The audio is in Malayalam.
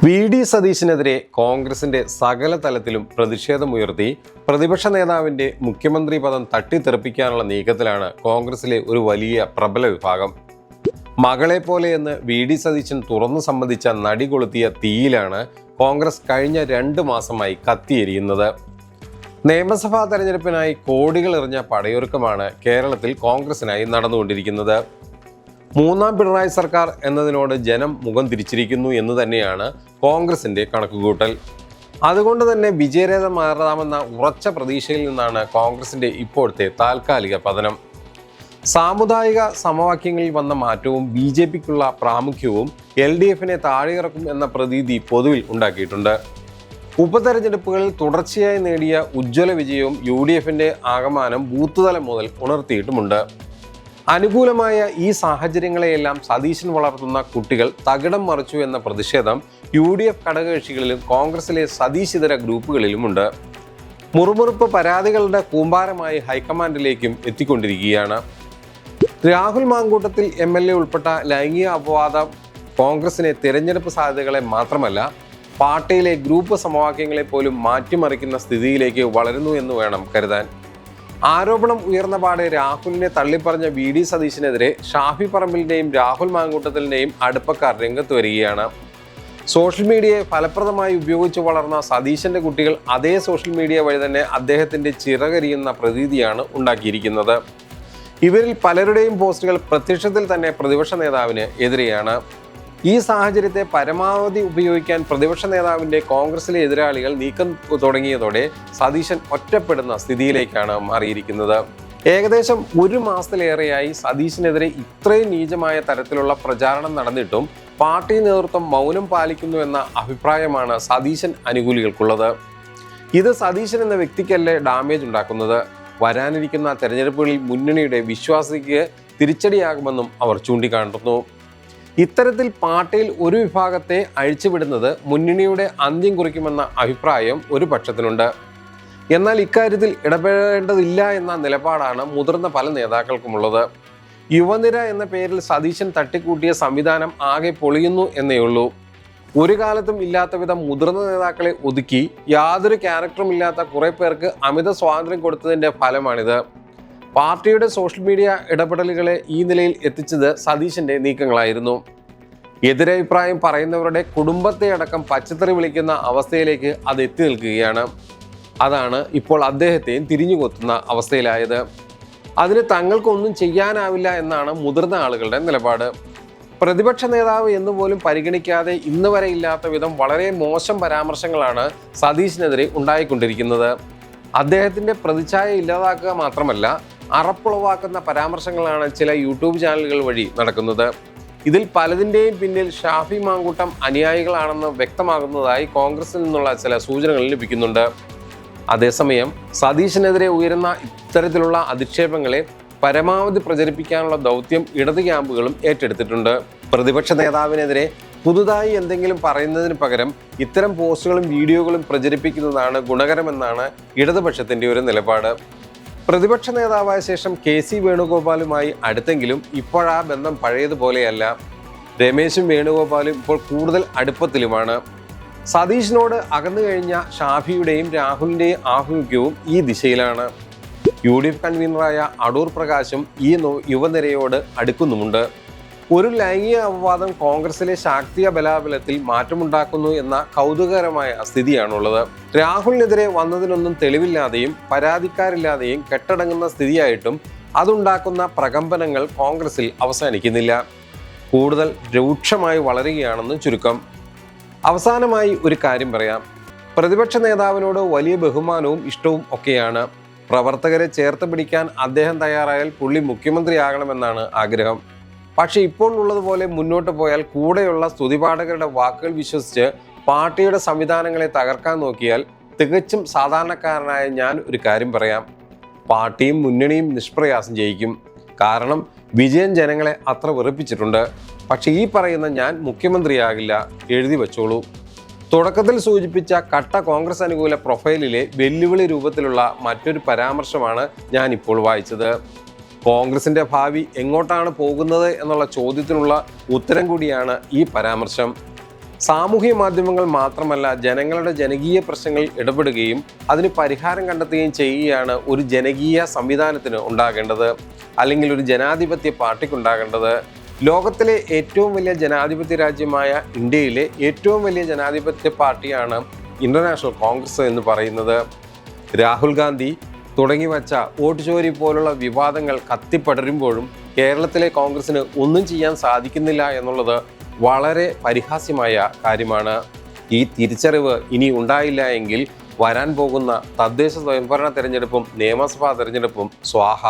വി.ഡി. സതീശനെതിരെ കോൺഗ്രസിന്റെ സകല തലത്തിലും പ്രതിഷേധമുയർത്തി പ്രതിപക്ഷ നേതാവിന്റെ മുഖ്യമന്ത്രി പദം തട്ടിത്തെറിപ്പിക്കാനുള്ള നീക്കത്തിലാണ് കോൺഗ്രസിലെ ഒരു വലിയ പ്രബല വിഭാഗം. മകളെ പോലെയെന്ന് വി.ഡി. സതീശൻ തുറന്നു സമ്മതിച്ച നടി കൊളുത്തിയ തീയിലാണ് കോൺഗ്രസ് കഴിഞ്ഞ 2 മാസമായി കത്തിയെരിയുന്നത്. നിയമസഭാ തെരഞ്ഞെടുപ്പിനായി കോടികൾ എറിഞ്ഞ പടയൊരുക്കമാണ് കേരളത്തിൽ കോൺഗ്രസിനായി നടന്നുകൊണ്ടിരിക്കുന്നത്. മൂന്നാം പിണറായി സർക്കാർ എന്നതിനോട് ജനം മുഖം തിരിച്ചിരിക്കുന്നു എന്ന് തന്നെയാണ് കോൺഗ്രസിന്റെ കണക്കുകൂട്ടൽ. അതുകൊണ്ട് തന്നെ വിജയരേഖ മാറാമെന്ന ഉറച്ച പ്രതീക്ഷയിൽ നിന്നാണ് കോൺഗ്രസിന്റെ ഇപ്പോഴത്തെ താൽക്കാലിക പതനം. സാമുദായിക സമവാക്യങ്ങളിൽ വന്ന മാറ്റവും ബി.ജെ.പിക്കുള്ള പ്രാമുഖ്യവും എൽ.ഡി.എഫിനെ താഴെയിറക്കും എന്ന പ്രതീതി പൊതുവിൽ ഉണ്ടാക്കിയിട്ടുണ്ട്. ഉപതെരഞ്ഞെടുപ്പുകളിൽ തുടർച്ചയായി നേടിയ ഉജ്ജ്വല വിജയവും യു.ഡി.എഫിന്റെ ആകമാനം ബൂത്ത് തലം മുതൽ ഉണർത്തിയിട്ടുമുണ്ട്. അനുകൂലമായ ഈ സാഹചര്യങ്ങളെയെല്ലാം സതീശൻ വളർത്തുന്ന കുട്ടികൾ തകിടം മറിച്ചു എന്ന പ്രതിഷേധം യു.ഡി.എഫ് ഘടകകക്ഷികളിലും കോൺഗ്രസിലെ സതീശിതര ഗ്രൂപ്പുകളിലുമുണ്ട്. മുറുമുറുപ്പ് പരാതികളുടെ കൂമ്പാരമായി ഹൈക്കമാൻഡിലേക്കും എത്തിക്കൊണ്ടിരിക്കുകയാണ്. രാഹുൽ മാങ്കൂട്ടത്തിൽ എം.എൽ.എ. ഉൾപ്പെട്ട ലൈംഗിക അപവാദം കോൺഗ്രസിനെ തിരഞ്ഞെടുപ്പ് സാധ്യതകളെ മാത്രമല്ല പാർട്ടിയിലെ ഗ്രൂപ്പ് സമവാക്യങ്ങളെ പോലും മാറ്റിമറിക്കുന്ന സ്ഥിതിയിലേക്ക് വളരുന്നു എന്ന് വേണം കരുതാൻ. ആരോപണം ഉയർന്ന പാടെ രാഹുലിനെ തള്ളിപ്പറഞ്ഞ വി.ഡി. സതീശനെതിരെ ഷാഫി പറമ്പിലിന്റെയും രാഹുൽ മാങ്കൂട്ടത്തിലിന്റെയും അടുപ്പക്കാർ രംഗത്ത് വരികയാണ്. സോഷ്യൽ മീഡിയയെ ഫലപ്രദമായി ഉപയോഗിച്ച് വളർന്ന സതീശന്റെ കുട്ടികൾ അതേ സോഷ്യൽ മീഡിയ വഴി തന്നെ അദ്ദേഹത്തിന്റെ ചിറകരിയുന്ന പ്രതീതിയാണ് ഉണ്ടാക്കിയിരിക്കുന്നത്. ഇവരിൽ പലരുടെയും പോസ്റ്റുകൾ പ്രത്യക്ഷത്തിൽ തന്നെ പ്രതിപക്ഷ നേതാവിന് എതിരെയാണ്. ഈ സാഹചര്യത്തെ പരമാവധി ഉപയോഗിക്കാൻ പ്രതിപക്ഷ നേതാവിന്റെ കോൺഗ്രസിലെ എതിരാളികൾ നീക്കം തുടങ്ങിയതോടെ സതീശൻ ഒറ്റപ്പെടുന്ന സ്ഥിതിയിലേക്കാണ് മാറിയിരിക്കുന്നത്. ഏകദേശം 1 മാസത്തിലേറെയായി സതീശനെതിരെ ഇത്രയും നീചമായ തരത്തിലുള്ള പ്രചാരണം നടന്നിട്ടും പാർട്ടി നേതൃത്വം മൗനം പാലിക്കുന്നു എന്ന അഭിപ്രായമാണ് സതീശൻ അനുകൂലികൾക്കുള്ളത്. ഇത് സതീശൻ എന്ന വ്യക്തിക്കല്ലേ ഡാമേജ് ഉണ്ടാക്കുന്നത്, വരാനിരിക്കുന്ന തെരഞ്ഞെടുപ്പുകളിൽ മുന്നണിയുടെ വിശ്വാസിക്ക് തിരിച്ചടിയാകുമെന്നും അവർ ചൂണ്ടിക്കാട്ടുന്നു. ഇത്തരത്തിൽ പാർട്ടിയിൽ ഒരു വിഭാഗത്തെ അഴിച്ചുവിടുന്നത് മുന്നണിയുടെ അന്ത്യം കുറിക്കുമെന്ന അഭിപ്രായം ഒരു പക്ഷത്തിനുണ്ട്. എന്നാൽ ഇക്കാര്യത്തിൽ ഇടപെടേണ്ടതില്ല എന്ന നിലപാടാണ് മുതിർന്ന പല നേതാക്കൾക്കുമുള്ളത്. യുവനിര എന്ന പേരിൽ സതീശൻ തട്ടിക്കൂട്ടിയ സംവിധാനം ആകെ പൊളിയുന്നു എന്നേയുള്ളൂ. ഒരു കാലത്തും ഇല്ലാത്ത വിധം മുതിർന്ന നേതാക്കളെ ഒതുക്കി യാതൊരു ക്യാരക്ടറും ഇല്ലാത്ത കുറെ പേർക്ക് അമിത സ്വാതന്ത്ര്യം കൊടുത്തതിന്റെ ഫലമാണിത്. പാർട്ടിയുടെ സോഷ്യൽ മീഡിയ ഇടപെടലുകളെ ഈ നിലയിൽ എത്തിച്ചത് സതീശന്റെ നീക്കങ്ങളായിരുന്നു. എതിരഭിപ്രായം പറയുന്നവരുടെ കുടുംബത്തെ അടക്കം പച്ചത്തറി വിളിക്കുന്ന അവസ്ഥയിലേക്ക് അത് എത്തി നിൽക്കുകയാണ്. അതാണ് ഇപ്പോൾ അദ്ദേഹത്തെയും തിരിഞ്ഞുകൊത്തുന്ന അവസ്ഥയിലായത്. അതിന് തങ്ങൾക്കൊന്നും ചെയ്യാനാവില്ല എന്നാണ് മുതിർന്ന ആളുകളുടെ നിലപാട്. പ്രതിപക്ഷ നേതാവ് എന്നുപോലും പരിഗണിക്കാതെ ഇന്ന് വരെ ഇല്ലാത്ത വിധം വളരെ മോശം പരാമർശങ്ങളാണ് സതീശനെതിരെ ഉണ്ടായിക്കൊണ്ടിരിക്കുന്നത്. അദ്ദേഹത്തിന്റെ പ്രതിച്ഛായ ഇല്ലാതാക്കുക മാത്രമല്ല, അറപ്പുളവാക്കുന്ന പരാമർശങ്ങളാണ് ചില യൂട്യൂബ് ചാനലുകൾ വഴി നടക്കുന്നത്. ഇതിൽ പലതിൻ്റെയും പിന്നിൽ ഷാഫി മാങ്കൂട്ടം അനുയായികളാണെന്ന് വ്യക്തമാകുന്നതായി കോൺഗ്രസിൽ നിന്നുള്ള ചില സൂചനകൾ ലഭിക്കുന്നുണ്ട്. അതേസമയം സതീശനെതിരെ ഉയരുന്ന ഇത്തരത്തിലുള്ള അധിക്ഷേപങ്ങളെ പരമാവധി പ്രചരിപ്പിക്കാനുള്ള ദൗത്യം ഇടത് ക്യാമ്പുകളും ഏറ്റെടുത്തിട്ടുണ്ട്. പ്രതിപക്ഷ നേതാവിനെതിരെ പുതുതായി എന്തെങ്കിലും പറയുന്നതിന് പകരം ഇത്തരം പോസ്റ്റുകളും വീഡിയോകളും പ്രചരിപ്പിക്കുന്നതാണ് ഗുണകരമെന്നാണ് ഇടതുപക്ഷത്തിന്റെ ഒരു നിലപാട്. പ്രതിപക്ഷ നേതാവായ ശേഷം കെ.സി. വേണുഗോപാലുമായി അടുത്തെങ്കിലും ഇപ്പോഴാ ബന്ധം പഴയതുപോലെയല്ല. രമേശും വേണുഗോപാലും ഇപ്പോൾ കൂടുതൽ അടുപ്പത്തിലുമാണ്. സതീശിനോട് അകന്നു കഴിഞ്ഞ ഷാഫിയുടെയും രാഹുലിന്റെയും ആഭിമുഖ്യവും ഈ ദിശയിലാണ്. യു.ഡി.എഫ് കൺവീനറായ അടൂർ പ്രകാശും ഈ യുവനിരയോട് അടുക്കുന്നുമുണ്ട്. ഒരു ലൈംഗിക അപവാദം കോൺഗ്രസിലെ ശാക്തിക ബലാബലത്തിൽ മാറ്റമുണ്ടാക്കുന്നു എന്ന കൗതുകകരമായ സ്ഥിതിയാണുള്ളത്. രാഹുലിനെതിരെ വന്നതിനൊന്നും തെളിവില്ലാതെയും പരാതിക്കാരില്ലാതെയും കെട്ടടങ്ങുന്ന സ്ഥിതിയായിട്ടും അതുണ്ടാക്കുന്ന പ്രകമ്പനങ്ങൾ കോൺഗ്രസിൽ അവസാനിക്കുന്നില്ല, കൂടുതൽ രൂക്ഷമായി വളരുകയാണെന്ന് ചുരുക്കം. അവസാനമായി ഒരു കാര്യം പറയാം. പ്രതിപക്ഷ നേതാവിനോട് വലിയ ബഹുമാനവും ഇഷ്ടവും ഒക്കെയാണ്. പ്രവർത്തകരെ ചേർത്ത് പിടിക്കാൻ അദ്ദേഹം തയ്യാറായാൽ പുള്ളി മുഖ്യമന്ത്രിയാകണമെന്നാണ് ആഗ്രഹം. പക്ഷെ ഇപ്പോൾ ഉള്ളതുപോലെ മുന്നോട്ട് പോയാൽ കൂടെയുള്ള സ്തുതിപാഠകരുടെ വാക്കുകൾ വിശ്വസിച്ച് പാർട്ടിയുടെ സംവിധാനങ്ങളെ തകർക്കാൻ നോക്കിയാൽ തികച്ചും സാധാരണക്കാരനായ ഞാൻ ഒരു കാര്യം പറയാം: പാർട്ടിയും മുന്നണിയും നിഷ്പ്രയാസം ജയിക്കും. കാരണം വിജയൻ ജനങ്ങളെ അത്ര വെറുപ്പിച്ചിട്ടുണ്ട്. പക്ഷെ ഈ പറയുന്ന ഞാൻ മുഖ്യമന്ത്രിയാകില്ല, എഴുതി വെച്ചോളൂ. തുടക്കത്തിൽ സൂചിപ്പിച്ച കട്ട കോൺഗ്രസ് അനുകൂല പ്രൊഫൈലിലെ വെല്ലുവിളി രൂപത്തിലുള്ള മറ്റൊരു പരാമർശമാണ് ഞാൻ ഇപ്പോൾ വായിച്ചത്. കോൺഗ്രസിന്റെ ഭാവി എങ്ങോട്ടാണ് പോകുന്നത് എന്നുള്ള ചോദ്യത്തിനുള്ള ഉത്തരം കൂടിയാണ് ഈ പരാമർശം. സാമൂഹ്യ മാധ്യമങ്ങൾ മാത്രമല്ല, ജനങ്ങളുടെ ജനകീയ പ്രശ്നങ്ങളിൽ ഇടപെടുകയും അതിന് പരിഹാരം കണ്ടെത്തുകയും ചെയ്യുകയാണ് ഒരു ജനകീയ സംവിധാനത്തിന് ഉണ്ടാകേണ്ടത്, അല്ലെങ്കിൽ ഒരു ജനാധിപത്യ പാർട്ടിക്കുണ്ടാകേണ്ടത്. ലോകത്തിലെ ഏറ്റവും വലിയ ജനാധിപത്യ രാജ്യമായ ഇന്ത്യയിലെ ഏറ്റവും വലിയ ജനാധിപത്യ പാർട്ടിയാണ് ഇന്റർനാഷണൽ കോൺഗ്രസ് എന്ന് പറയുന്നത്. രാഹുൽ ഗാന്ധി തുടങ്ങി വച്ച വോട്ട് ചോരി പോലുള്ള വിവാദങ്ങൾ കത്തിപ്പടരുമ്പോഴും കേരളത്തിലെ കോൺഗ്രസിന് ഒന്നും ചെയ്യാൻ സാധിക്കുന്നില്ല എന്നുള്ളത് വളരെ പരിഹാസ്യമായ കാര്യമാണ്. ഈ തിരിച്ചറിവ് ഇനി ഉണ്ടായില്ല എങ്കിൽ വരാൻ പോകുന്ന തദ്ദേശ സ്വയംഭരണ തെരഞ്ഞെടുപ്പും നിയമസഭാ തെരഞ്ഞെടുപ്പും സ്വാഹ.